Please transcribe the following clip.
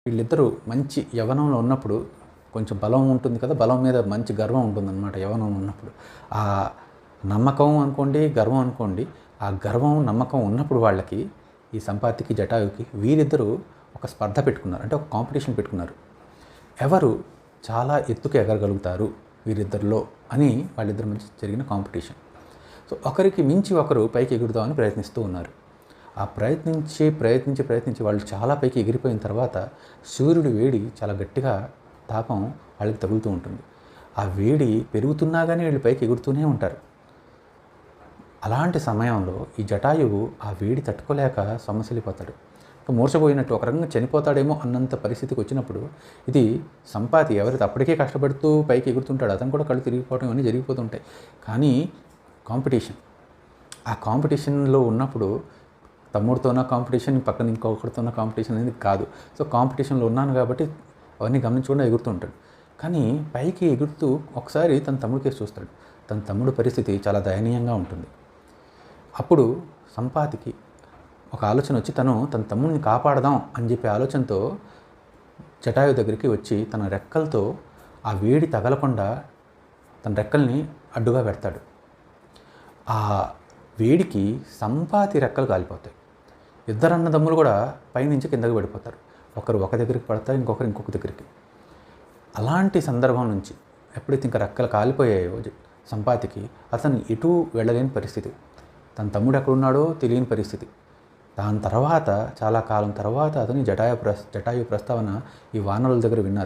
వీళ్ళిద్దరూ మంచి యవ్వనంలో ఉన్నప్పుడు కొంచెం బలం ఉంటుంది కదా, బలం మీద మంచి గర్వం ఉంటుందన్నమాట యవ్వనంలో ఉన్నప్పుడు. ఆ నమ్మకం అనుకోండి, గర్వం అనుకోండి, ఆ గర్వం, నమ్మకం ఉన్నప్పుడు వాళ్ళకి, ఈ సంపాతికి, జటాయుకి వీరిద్దరూ ఒక స్పర్ధ పెట్టుకున్నారు. అంటే ఒక కాంపిటీషన్ పెట్టుకున్నారు. ఎవరు చాలా ఎత్తుకు ఎగరగలుగుతారు వీరిద్దరిలో అని వాళ్ళిద్దరి మధ్య జరిగిన కాంపిటీషన్. సో ఒకరికి మించి ఒకరు పైకి ఎగురుదామని ప్రయత్నిస్తూ ఉన్నారు. ఆ ప్రయత్నించి వాళ్ళు చాలా పైకి ఎగిరిపోయిన తర్వాత సూర్యుడి వేడి చాలా గట్టిగా తాపం వాళ్ళకి తగులుతూ ఉంటుంది. ఆ వేడి పెరుగుతున్నా కానీ వీళ్ళు పైకి ఎగురుతూనే ఉంటారు. అలాంటి సమయంలో ఈ జటాయువు ఆ వేడి తట్టుకోలేక సొమ్మసిల్లిపోతాడు. మూర్చపోయినట్టు ఒక రకంగా చనిపోతాడేమో అన్నంత పరిస్థితికి వచ్చినప్పుడు, ఇది సంపాతి ఎవరైతే అప్పటికే కష్టపడుతూ పైకి ఎగురుతుంటాడు, అతను కూడా కళ్ళు తిరిగిపోవడం అన్నీ జరిగిపోతుంటాయి. కానీ ఆ కాంపిటీషన్లో ఉన్నప్పుడు తమ్ముడితోన కాంపిటీషన్, పక్కన ఇంకొకరితోన కాంపిటీషన్ అనేది కాదు. సో కాంపిటీషన్లో ఉన్నాను కాబట్టి అవన్నీ గమనించకుండా ఎగురుతూ ఉంటాడు. కానీ పైకి ఎగురుతూ ఒకసారి తన తమ్ముడి కేసు చూస్తాడు. తన తమ్ముడి పరిస్థితి చాలా దయనీయంగా ఉంటుంది. అప్పుడు సంపాతికి ఒక ఆలోచన వచ్చి తన తమ్ముడిని కాపాడదాం అని చెప్పే ఆలోచనతో జటాయు దగ్గరికి వచ్చి తన రెక్కలతో ఆ వేడి తగలకుండా తన రెక్కల్ని అడ్డుగా పెడతాడు. ఆ వేడికి సంపాతి రెక్కలు కాలిపోతాయి. ఇద్దరు అన్నదమ్ములు కూడా పైనుంచి కిందకి పడిపోతారు. ఒకరు ఒక దగ్గరికి పడతారు, ఇంకొకరు ఇంకొక దగ్గరికి. అలాంటి సందర్భం నుంచి ఎప్పుడైతే ఇంకా రెక్కలు కాలిపోయాయో సంపాతికి, అతను ఎటూ వెళ్ళలేని పరిస్థితి. తన తమ్ముడు ఎక్కడున్నాడో తెలియని పరిస్థితి. దాని తర్వాత చాలా కాలం తర్వాత అతని జటాయు ప్రస్తావన ఈ వానరుల దగ్గర విన్నారు.